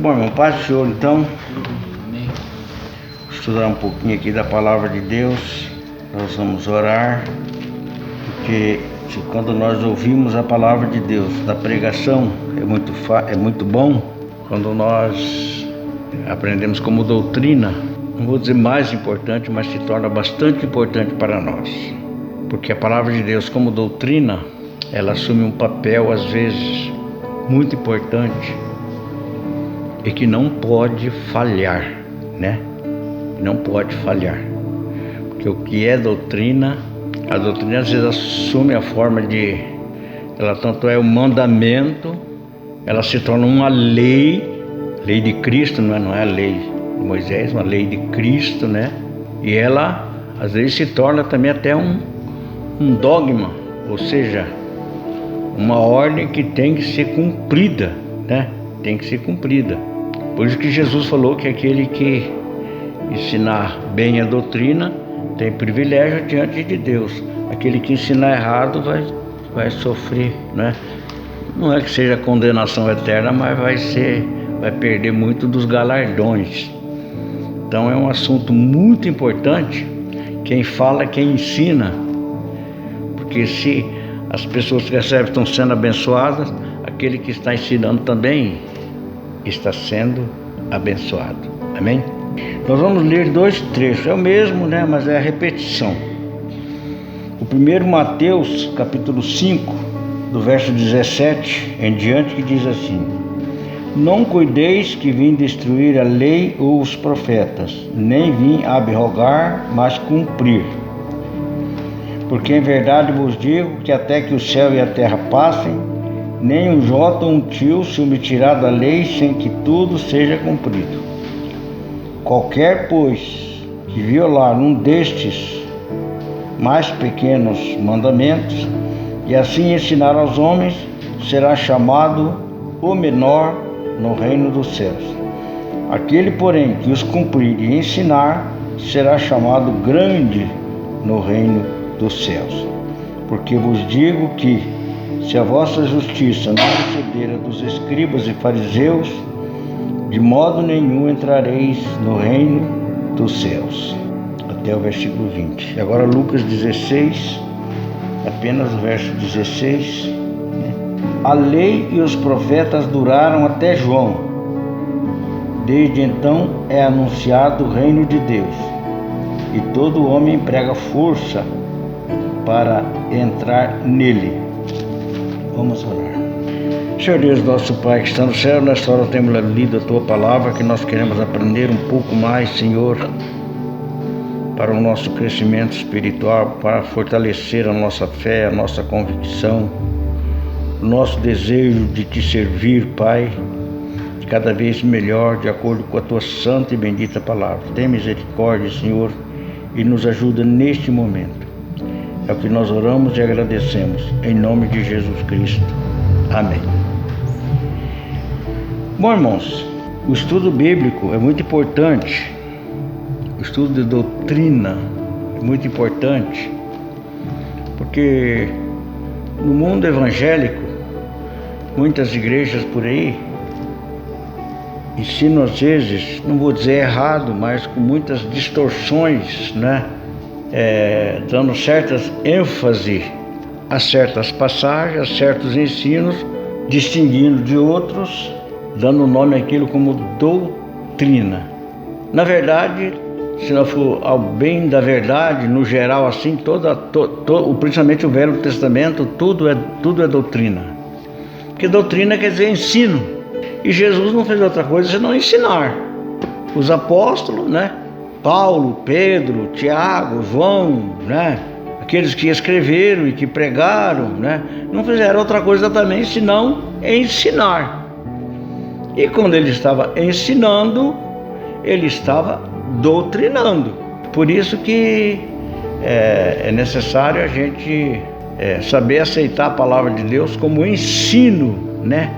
bom, irmão, paz do Senhor. Então, estudar um pouquinho aqui da palavra de Deus. Nós vamos orar, porque quando nós ouvimos a palavra de Deus, da pregação, é muito bom. Quando nós aprendemos como doutrina, não vou dizer mais importante, mas se torna bastante importante para nós, porque a palavra de Deus como doutrina, ela assume um papel às vezes muito importante e que não pode falhar, né? Não pode falhar, porque o que é doutrina, a doutrina às vezes assume a forma de, ela tanto é um mandamento, ela se torna uma lei de Cristo, não é a lei de Moisés, uma lei de Cristo, né? E ela às vezes se torna também até um dogma, ou seja, uma ordem que tem que ser cumprida, né? Tem que ser cumprida. Por isso que Jesus falou que aquele que ensinar bem a doutrina tem privilégio diante de Deus. Aquele que ensinar errado vai sofrer, né? Não é que seja condenação eterna, mas vai perder muito dos galardões. Então é um assunto muito importante. Quem fala, quem ensina. Porque se as pessoas que recebem estão sendo abençoadas, aquele que está ensinando também está sendo abençoado. Amém? Nós vamos ler dois trechos, é o mesmo, né? Mas é a repetição. O primeiro, Mateus, capítulo 5, do verso 17 em diante, que diz assim: Não cuideis que vim destruir a lei ou os profetas, nem vim abrogar, mas cumprir. Porque em verdade vos digo que até que o céu e a terra passem, nem um jota ou um tio se omitirá da lei sem que tudo seja cumprido. Qualquer, pois, que violar um destes mais pequenos mandamentos e assim ensinar aos homens, será chamado o menor no reino dos céus. Aquele, porém, que os cumprir e ensinar, será chamado grande no reino dos céus. Porque vos digo que, se a vossa justiça não proceder a dos escribas e fariseus, de modo nenhum entrareis no reino dos céus. Até o versículo 20. Agora Lucas 16, apenas o verso 16. A lei e os profetas duraram até João. Desde então é anunciado o reino de Deus, e todo homem emprega força para entrar nele. Vamos orar. Senhor Deus, nosso Pai que está no céu, nesta hora temos lido a Tua palavra, que nós queremos aprender um pouco mais, Senhor, para o nosso crescimento espiritual, para fortalecer a nossa fé, a nossa convicção, o nosso desejo de Te servir, Pai, cada vez melhor, de acordo com a Tua santa e bendita palavra. Tem misericórdia, Senhor, e nos ajuda neste momento. É o que nós oramos e agradecemos, em nome de Jesus Cristo. Amém. Bom, irmãos, o estudo bíblico é muito importante. O estudo de doutrina é muito importante, porque no mundo evangélico, muitas igrejas por aí ensinam às vezes, não vou dizer errado, mas com muitas distorções, né? Dando certas ênfase a certas passagens, a certos ensinos, distinguindo de outros, dando nome àquilo como doutrina. Na verdade, se não for ao bem da verdade, no geral assim, principalmente o Velho Testamento, tudo é doutrina. Porque doutrina quer dizer ensino. E Jesus não fez outra coisa senão ensinar. Os apóstolos, né? Paulo, Pedro, Tiago, João, né? Aqueles que escreveram e que pregaram, né? Não fizeram outra coisa também senão ensinar. E quando ele estava ensinando, ele estava doutrinando. Por isso que é necessário a gente saber aceitar a palavra de Deus como ensino, né?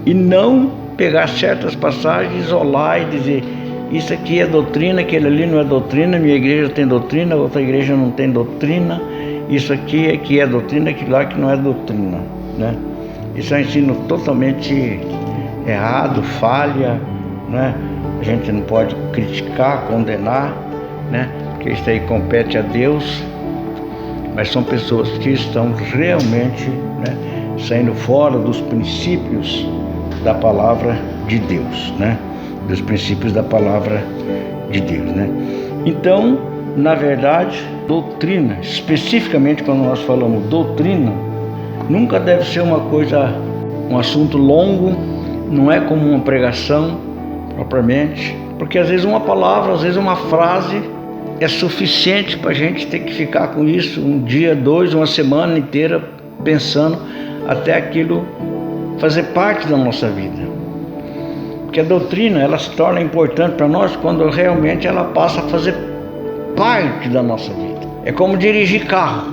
E não pegar certas passagens, isolar e dizer: isso aqui é doutrina, aquele ali não é doutrina, minha igreja tem doutrina, outra igreja não tem doutrina, isso aqui é doutrina, aquilo lá que não é doutrina, né? Isso é um ensino totalmente errado, falha, né? A gente não pode criticar, condenar, né? Porque isso aí compete a Deus, mas são pessoas que estão realmente, né, saindo fora dos princípios da palavra de Deus, né? Dos princípios da palavra de Deus, né? Então, na verdade, doutrina, especificamente quando nós falamos doutrina, nunca deve ser uma coisa, um assunto longo, não é como uma pregação propriamente, porque às vezes uma palavra, às vezes uma frase é suficiente para a gente ter que ficar com isso um dia, dois, uma semana inteira pensando até aquilo fazer parte da nossa vida. Porque a doutrina, ela se torna importante para nós quando realmente ela passa a fazer parte da nossa vida. É como dirigir carro.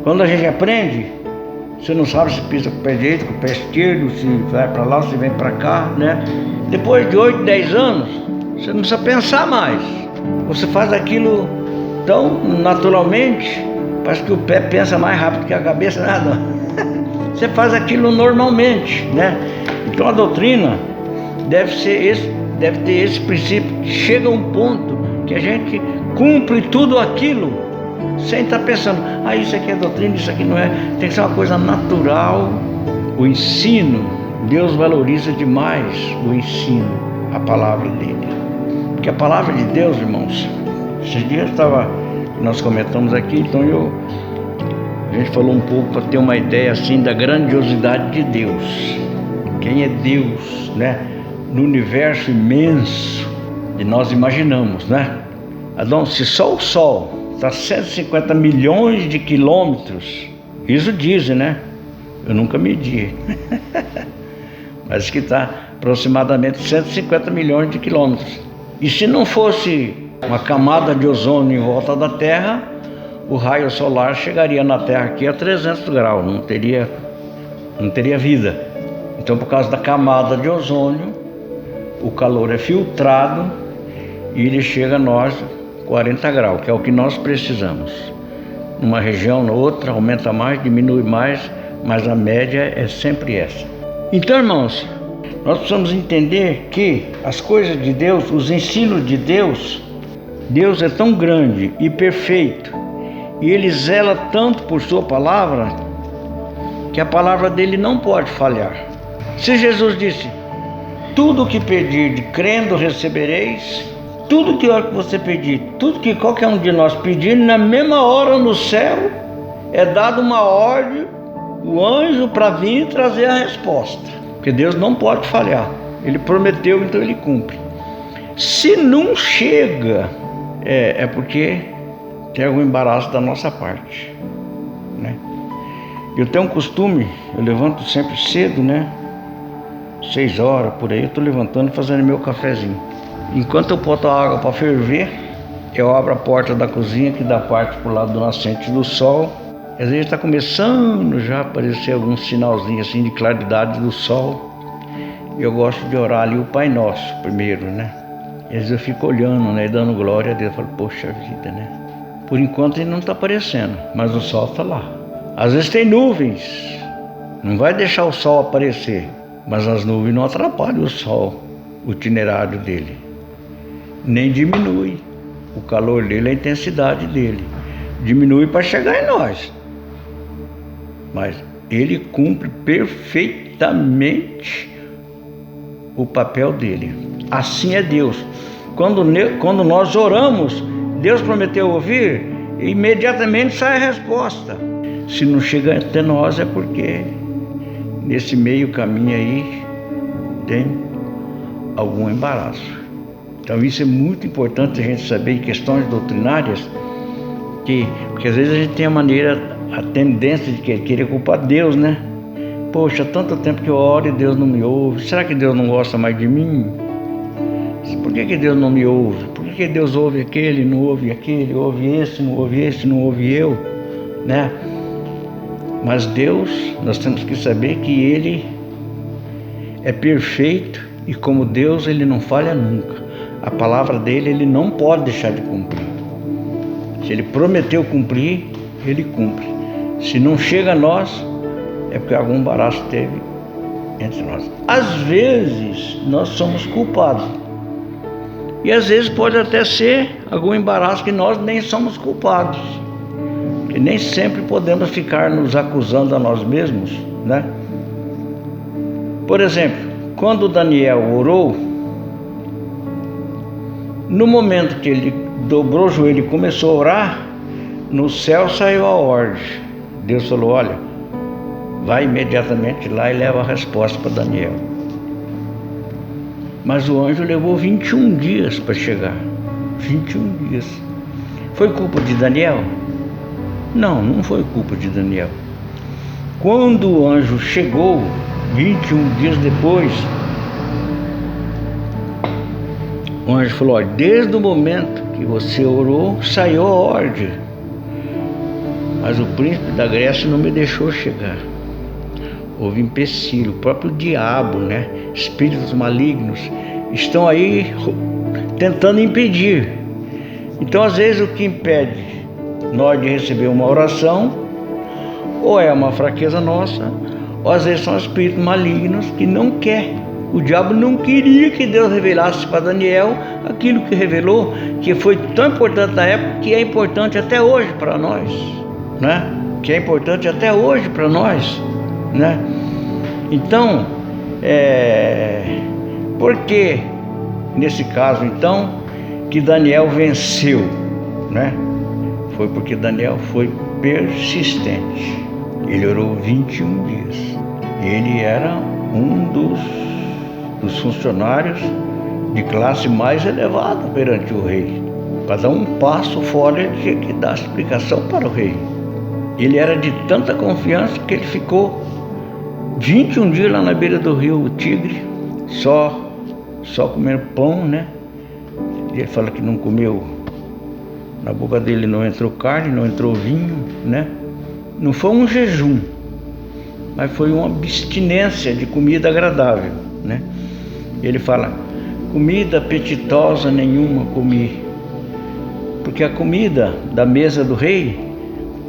Quando a gente aprende, você não sabe se pisa com o pé direito, com o pé esquerdo, se vai para lá, se vem para cá, né? Depois de 8, 10 anos, você não precisa pensar mais. Você faz aquilo tão naturalmente, parece que o pé pensa mais rápido que a cabeça, nada. Você faz aquilo normalmente, né? Então a doutrina deve ter esse princípio. Chega um ponto que a gente cumpre tudo aquilo sem estar pensando, isso aqui é doutrina, isso aqui não é. Tem que ser uma coisa natural. O ensino, Deus valoriza demais o ensino, a palavra dele. Porque a palavra de Deus, irmãos, esses dias nós comentamos aqui, então a gente falou um pouco para ter uma ideia assim da grandiosidade de Deus. Quem é Deus, né? No universo imenso que nós imaginamos, né? Adão, se só o Sol está a 150 milhões de quilômetros, isso dizem, né? Eu nunca medi, mas que está aproximadamente 150 milhões de quilômetros. E se não fosse uma camada de ozônio em volta da Terra, o raio solar chegaria na Terra aqui a 300 graus, não teria vida. Então, por causa da camada de ozônio, o calor é filtrado e ele chega a nós 40 graus, que é o que nós precisamos. Numa região, na outra, aumenta mais, diminui mais, mas a média é sempre essa. Então, irmãos, nós precisamos entender que as coisas de Deus, os ensinos de Deus, Deus é tão grande e perfeito, e Ele zela tanto por Sua palavra, que a palavra dele não pode falhar. Se Jesus disse, tudo o que pedir, crendo recebereis, tudo que você pedir, tudo que qualquer um de nós pedir, na mesma hora no céu, é dado uma ordem, o anjo para vir e trazer a resposta. Porque Deus não pode falhar. Ele prometeu, então Ele cumpre. Se não chega, é porque tem algum embaraço da nossa parte, né? Eu tenho um costume, eu levanto sempre cedo, né? 6 horas, por aí, eu estou levantando e fazendo meu cafezinho. Enquanto eu boto a água para ferver, eu abro a porta da cozinha, que dá parte para o lado do nascente do sol. Às vezes está começando já a aparecer algum sinalzinho assim de claridade do sol. Eu gosto de orar ali o Pai Nosso primeiro, né? E às vezes eu fico olhando, né? Dando glória a Deus. Eu falo, poxa vida, né? Por enquanto ele não está aparecendo, mas o sol está lá. Às vezes tem nuvens, não vai deixar o sol aparecer, mas as nuvens não atrapalham o sol, o itinerário dele. Nem diminui o calor dele, a intensidade dele. Diminui para chegar em nós. Mas ele cumpre perfeitamente o papel dele. Assim é Deus. Quando nós oramos, Deus prometeu ouvir, e imediatamente sai a resposta. Se não chega até nós é porque nesse meio caminho aí tem algum embaraço. Então isso é muito importante a gente saber em questões doutrinárias, porque às vezes a gente tem a tendência de querer culpar Deus, né? Poxa, tanto tempo que eu oro e Deus não me ouve. Será que Deus não gosta mais de mim? Por que Deus não me ouve? Por que Deus ouve aquele, não ouve aquele, ouve esse, não ouve eu, né? Mas Deus, nós temos que saber que Ele é perfeito e como Deus Ele não falha nunca. A palavra dele Ele não pode deixar de cumprir. Se Ele prometeu cumprir, Ele cumpre. Se não chega a nós, é porque algum embaraço teve entre nós. Às vezes nós somos culpados. E às vezes pode até ser algum embaraço que nós nem somos culpados. Que nem sempre podemos ficar nos acusando a nós mesmos, né? Por exemplo, quando Daniel orou, no momento que ele dobrou o joelho e começou a orar, no céu saiu a ordem. Deus falou: olha, vai imediatamente lá e leva a resposta para Daniel. Mas o anjo levou 21 dias para chegar. 21 dias. Foi culpa de Daniel? Não, não foi culpa de Daniel. Quando o anjo chegou, 21 dias depois, o anjo falou: olha, desde o momento que você orou, saiu a ordem. Mas o príncipe da Grécia não me deixou chegar. Houve empecilho, o próprio diabo, né? Espíritos malignos estão aí tentando impedir. Então, às vezes, o que impede nós de receber uma oração, ou é uma fraqueza nossa, ou às vezes são espíritos malignos que não querem. O diabo não queria que Deus revelasse para Daniel aquilo que revelou, que foi tão importante na época, que é importante até hoje para nós, né? Que é importante até hoje para nós, né? Então, por que nesse caso então que Daniel venceu, né? Foi porque Daniel foi persistente. Ele orou 21 dias. Ele era um dos funcionários de classe mais elevada perante o rei. Para dar um passo fora, ele tinha que dar explicação para o rei. Ele era de tanta confiança que ele ficou 21 dias lá na beira do rio Tigre, só comendo pão, né? Ele fala que não comeu, na boca dele não entrou carne, não entrou vinho, né? Não foi um jejum, mas foi uma abstinência de comida agradável, né? Ele fala: comida apetitosa nenhuma comi, porque a comida da mesa do rei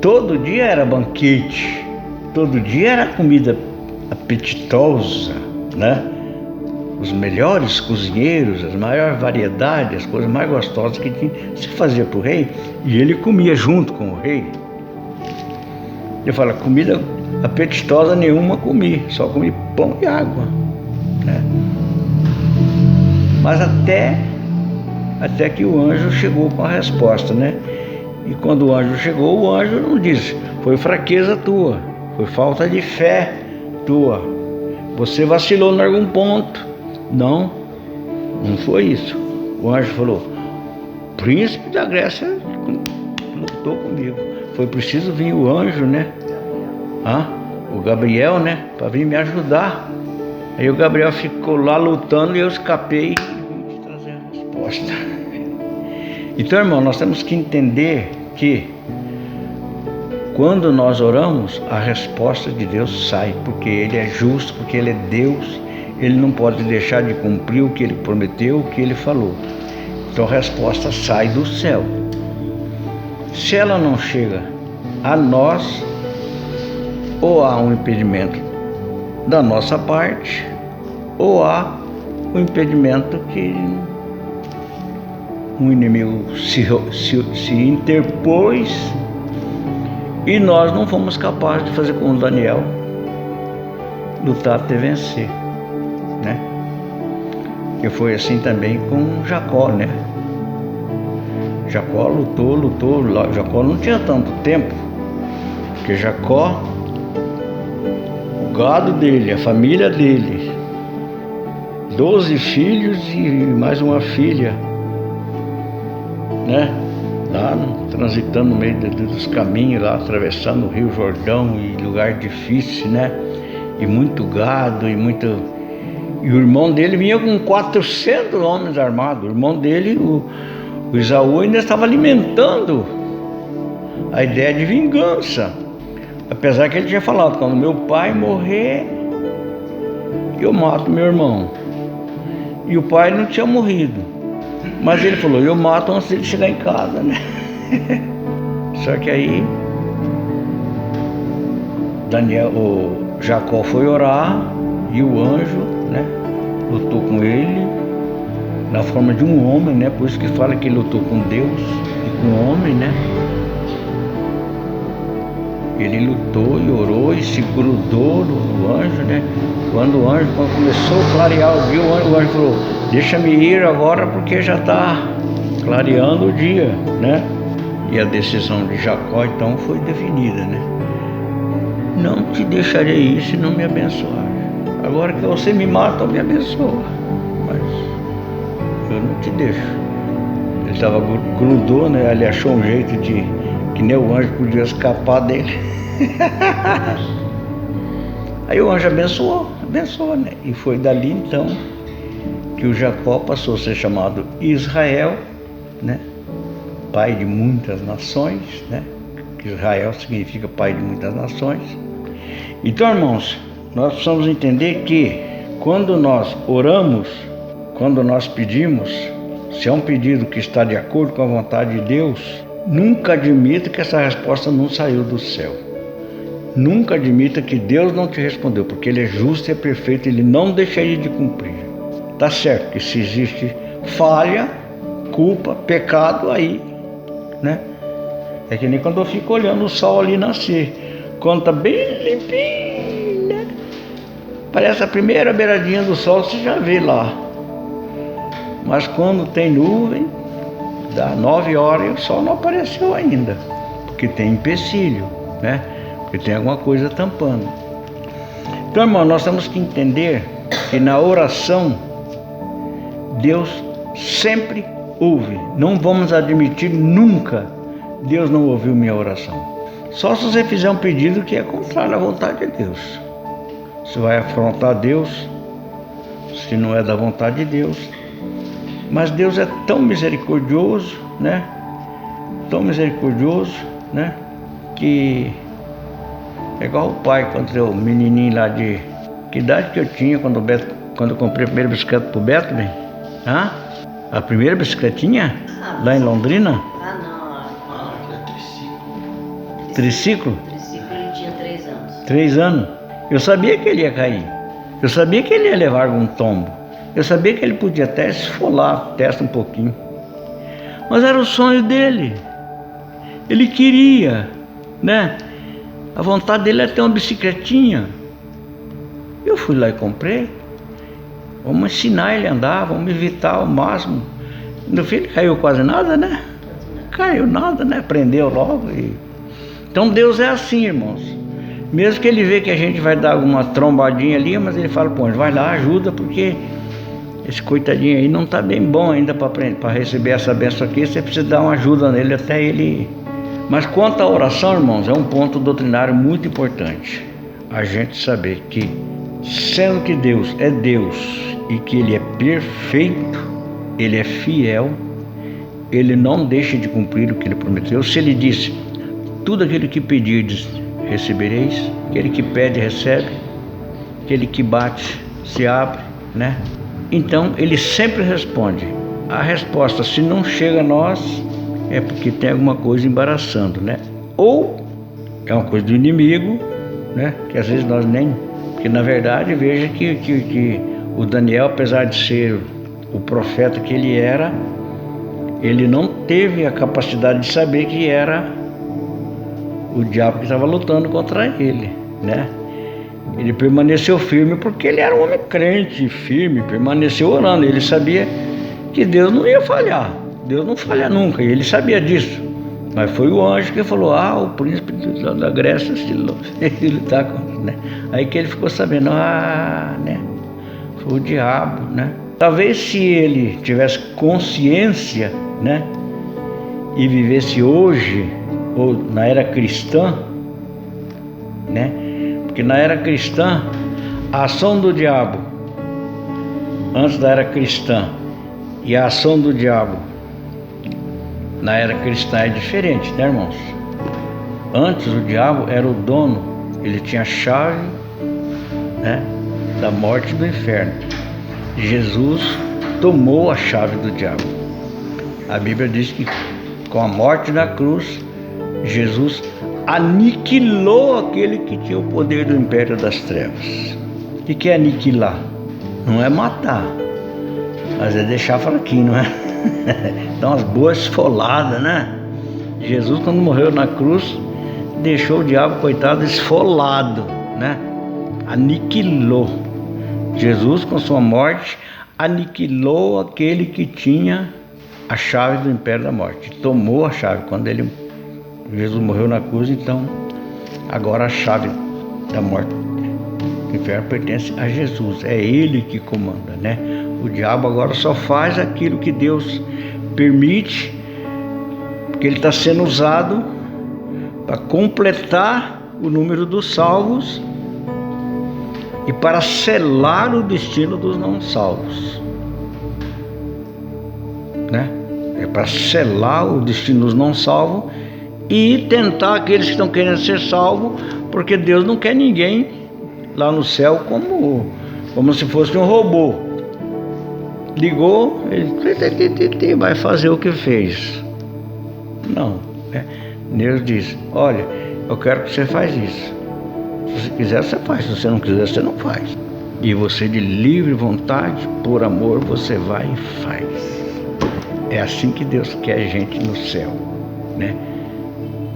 todo dia era banquete, todo dia era comida apetitosa, né? Os melhores cozinheiros, as maiores variedades, as coisas mais gostosas que tinha, se fazia para o rei, e ele comia junto com o rei. Ele fala: comida apetitosa nenhuma comi, só comi pão e água, né? Mas até que o anjo chegou com a resposta, né? E quando o anjo chegou, o anjo não disse: foi fraqueza tua, foi falta de fé tua, você vacilou em algum ponto. Não foi isso. O anjo falou: príncipe da Grécia lutou comigo. Foi preciso vir o anjo, né? O Gabriel, né? Para vir me ajudar. Aí o Gabriel ficou lá lutando e eu escapei e vim te trazer a resposta. Então, irmão, nós temos que entender que quando nós oramos, a resposta de Deus sai, porque Ele é justo, porque Ele é Deus. Ele não pode deixar de cumprir o que Ele prometeu, o que Ele falou. Então a resposta sai do céu. Se ela não chega a nós, ou há um impedimento da nossa parte, ou há um impedimento que um inimigo se interpôs e nós não fomos capazes de fazer como Daniel, lutar até vencer, né? Que foi assim também com Jacó, né? Jacó lutou. Jacó não tinha tanto tempo, porque Jacó, o gado dele, a família dele, 12 filhos e mais uma filha, né? Lá transitando no meio dos caminhos, lá atravessando o Rio Jordão, e lugar difícil, né? E muito gado, e o irmão dele vinha com 400 homens armados. O irmão dele, o Esaú, ainda estava alimentando a ideia de vingança. Apesar que ele tinha falado: quando meu pai morrer, eu mato meu irmão. E o pai não tinha morrido, mas ele falou: eu mato antes de chegar em casa, né? Só que aí Jacó foi orar, E o anjo, né, lutou com ele na forma de um homem, né? Por isso que fala que ele lutou com Deus e com o homem, né? Ele lutou e orou e se grudou no anjo, né? Quando começou a clarear, o anjo falou: deixa-me ir agora porque já está clareando o dia, né? E a decisão de Jacó então foi definida, né? Não te deixarei ir se não me abençoar. Agora que você me mata, eu me abençoa, mas eu não te deixo. Ele estava grudou, né? Ele achou um jeito de que nem o anjo podia escapar dele. Aí o anjo abençoou, né? E foi dali então que o Jacó passou a ser chamado Israel, né? Pai de muitas nações, né? Que Israel significa pai de muitas nações. Então, irmãos, nós precisamos entender que quando nós oramos, quando nós pedimos, se é um pedido que está de acordo com a vontade de Deus, nunca admita que essa resposta não saiu do céu. Nunca admita que Deus não te respondeu, porque Ele é justo e é perfeito, Ele não deixaria de cumprir. Tá certo que se existe falha, culpa, pecado, aí, né? É que nem quando eu fico olhando o sol ali nascer. Quando tá bem limpinho, né? Parece a primeira beiradinha do sol, você já vê lá. Mas quando tem nuvem, dá 9 horas e o sol não apareceu ainda, porque tem empecilho, né? Porque tem alguma coisa tampando. Então, irmão, nós temos que entender que na oração Deus sempre ouve. Não vamos admitir nunca Deus não ouviu minha oração. Só se você fizer um pedido que é contrário à vontade de Deus. Você vai afrontar Deus se não é da vontade de Deus. Mas Deus é tão misericordioso, né? Tão misericordioso, né? Que é igual o pai, quando o menininho lá de... Que idade que eu tinha quando eu comprei a primeira bicicleta pro Beto, bem? Hã? A primeira bicicletinha? Lá em Londrina? Triciclo? Triciclo, ele tinha 3 anos. 3 anos. Eu sabia que ele ia cair. Eu sabia que ele ia levar algum tombo. Eu sabia que ele podia até esfolar a testa um pouquinho. Mas era o sonho dele. Ele queria, né? A vontade dele era ter uma bicicletinha. Eu fui lá e comprei. Vamos ensinar ele a andar, vamos evitar ao máximo. Meu filho caiu quase nada, né? Caiu nada, né? Aprendeu logo. Então Deus é assim, irmãos. Mesmo que ele vê que a gente vai dar alguma trombadinha ali, mas ele fala: pô, vai lá, ajuda, porque esse coitadinho aí não está bem bom ainda para receber essa bênção aqui. Você precisa dar uma ajuda nele até ele. Mas quanto à oração, irmãos, é um ponto doutrinário muito importante. A gente saber que, sendo que Deus é Deus e que Ele é perfeito, Ele é fiel, Ele não deixa de cumprir o que Ele prometeu. Se Ele disse: tudo aquilo que pedirdes recebereis, aquele que pede recebe, aquele que bate se abre, né? Então Ele sempre responde. A resposta, se não chega a nós, é porque tem alguma coisa embaraçando, né? Ou é uma coisa do inimigo, né? Que às vezes nós nem... Porque na verdade, veja que o Daniel, apesar de ser o profeta que ele era, ele não teve a capacidade de saber que era o diabo que estava lutando contra ele, né? Ele permaneceu firme porque ele era um homem crente, firme, permaneceu orando. Ele sabia que Deus não ia falhar. Deus não falha nunca, e ele sabia disso. Mas foi o anjo que falou: o príncipe da Grécia, ele tá com, né? Aí que ele ficou sabendo, né? Foi o diabo, né? Talvez se ele tivesse consciência, né? E vivesse hoje, ou na era cristã, né? Porque na era cristã, a ação do diabo, antes da era cristã, e a ação do diabo na era cristã é diferente, né, irmãos? Antes o diabo era o dono, ele tinha a chave, né, da morte e do inferno. Jesus tomou a chave do diabo. A Bíblia diz que com a morte na cruz, Jesus aniquilou aquele que tinha o poder do império das trevas. O que é aniquilar? Não é matar, mas é deixar fraquinho, não é? Dá umas boas esfoladas, né? Jesus, quando morreu na cruz, deixou o diabo, coitado, esfolado, né? Aniquilou. Jesus, com sua morte, aniquilou aquele que tinha a chave do império da morte. Tomou a chave. Quando Jesus morreu na cruz, então, agora a chave da morte do inferno pertence a Jesus. É Ele que comanda, né? O diabo agora só faz aquilo que Deus permite, porque ele está sendo usado para completar o número dos salvos e para selar o destino dos não salvos, né? É para selar o destino dos não salvos e tentar aqueles que estão querendo ser salvos, porque Deus não quer ninguém lá no céu como se fosse um robô. Ligou, ele vai fazer o que fez. Não, né? Deus diz: olha, eu quero que você faz isso. Se você quiser, você faz. Se você não quiser, você não faz. E você, de livre vontade, por amor, você vai e faz. É assim que Deus quer a gente no céu, né?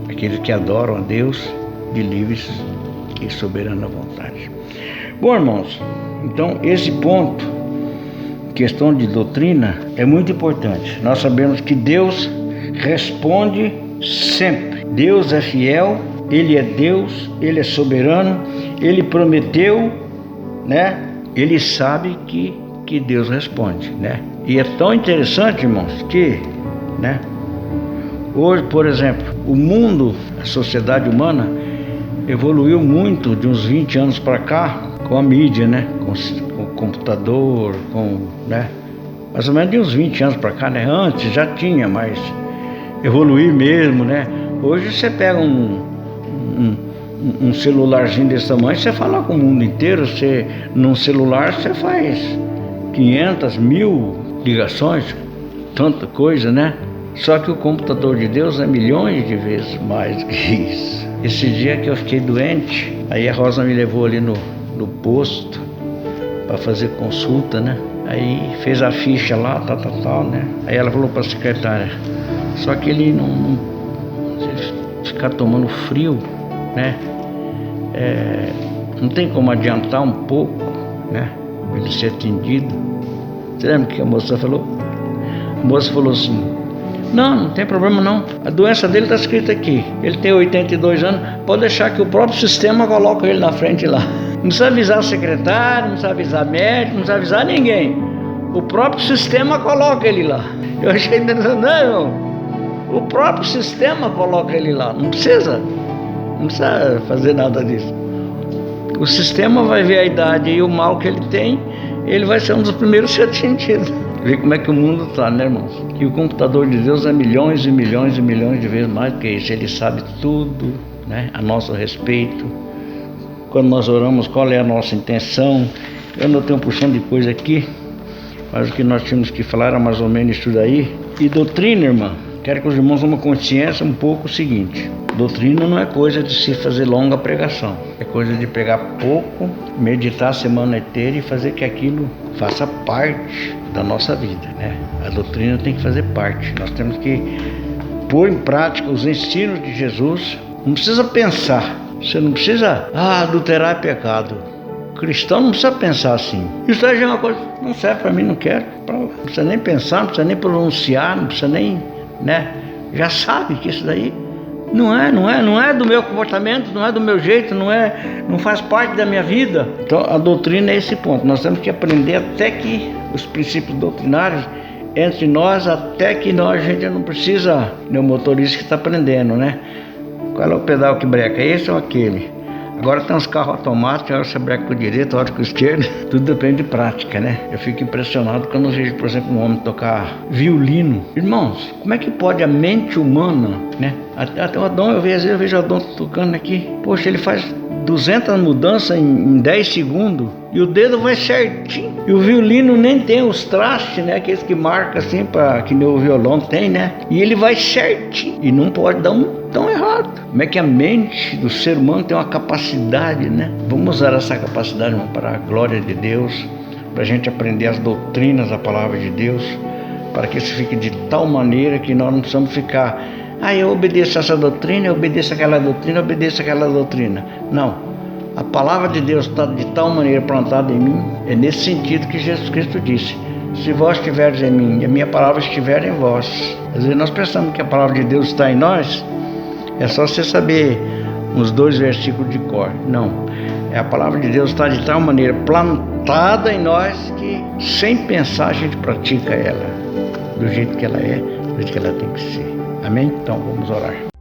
Aqueles que adoram a Deus de livre e soberana vontade. Bom, irmãos, então esse ponto, questão de doutrina, é muito importante. Nós sabemos que Deus responde sempre. Deus é fiel, Ele é Deus, Ele é soberano, Ele prometeu, né? Ele sabe que Deus responde, né? E é tão interessante, irmãos, que, né? Hoje, por exemplo, o mundo, a sociedade humana evoluiu muito de uns 20 anos para cá com a mídia, né? Com o computador, né? Mais ou menos de uns 20 anos para cá, né? Antes já tinha, mas evoluir mesmo, né? Hoje você pega um celularzinho desse tamanho, você fala com o mundo inteiro. Você, num celular, você faz 500, 1000 ligações, tanta coisa, né? Só que o computador de Deus é milhões de vezes mais que isso. Esse dia que eu fiquei doente, aí a Rosa me levou ali no posto para fazer consulta, né? Aí fez a ficha lá, tal, né? Aí ela falou para a secretária: só que ele se ele ficar tomando frio, né? Não tem como adiantar um pouco, né? Para ele ser atendido. Você lembra o que a moça falou? A moça falou assim: não tem problema não. A doença dele está escrita aqui. Ele tem 82 anos. Pode deixar que o próprio sistema coloca ele na frente lá. Não precisa avisar o secretário, não precisa avisar médico, não precisa avisar ninguém. O próprio sistema coloca ele lá. Eu achei interessante, não, irmão? O próprio sistema coloca ele lá. Não precisa fazer nada disso. O sistema vai ver a idade e o mal que ele tem. Ele vai ser um dos primeiros a ser atendido. Vê como é que o mundo está, né, irmãos? E o computador de Deus é milhões e milhões e milhões de vezes mais do que isso. Ele sabe tudo, né, a nosso respeito. Quando nós oramos, qual é a nossa intenção? Eu anotei uma porção de coisa aqui, mas o que nós tínhamos que falar era mais ou menos isso daí. E doutrina, irmã, quero que os irmãos tenham uma consciência um pouco o seguinte: doutrina não é coisa de se fazer longa pregação. É coisa de pegar pouco, meditar a semana inteira e fazer que aquilo faça parte da nossa vida, né? A doutrina tem que fazer parte. Nós temos que pôr em prática os ensinos de Jesus. Não precisa pensar. Você não precisa, adulterar é pecado. O cristão não precisa pensar assim. Isso aí já é uma coisa, não serve para mim, não quero. Não precisa nem pensar, não precisa nem pronunciar, não precisa nem, né? Já sabe que isso daí não é do meu comportamento, não é do meu jeito, não faz parte da minha vida. Então a doutrina é esse ponto. Nós temos que aprender até que os princípios doutrinários entre nós, até que a gente não precisa, né, o motorista que está aprendendo, né? Qual é o pedal que breca? Esse ou aquele? Agora tem uns carros automáticos, hora você breca com o direito, hora com o esquerdo. Tudo depende de prática, né? Eu fico impressionado quando eu vejo, por exemplo, um homem tocar violino. Irmãos, como é que pode a mente humana, né? Até o Adão, às vezes eu vejo o Adão tocando aqui. Poxa, ele faz 200 mudanças em 10 segundos e o dedo vai certinho. E o violino nem tem os trastes, né? Aqueles que marcam assim, que nem o violão tem, né? E ele vai certinho. E não pode dar um tão errado. Como é que a mente do ser humano tem uma capacidade, né? Vamos usar essa capacidade, irmão, para a glória de Deus, para a gente aprender as doutrinas da palavra de Deus, para que isso fique de tal maneira que nós não precisamos ficar, eu obedeço essa doutrina, eu obedeço aquela doutrina, eu obedeço aquela doutrina. Não. A palavra de Deus está de tal maneira plantada em mim, é nesse sentido que Jesus Cristo disse: se vós estiveres em mim e a minha palavra estiver em vós. Às vezes nós pensamos que a palavra de Deus está em nós, é só você saber uns 2 versículos de cor. Não, a palavra de Deus está de tal maneira plantada em nós que sem pensar a gente pratica ela, do jeito que ela é, do jeito que ela tem que ser. Amém? Então vamos orar.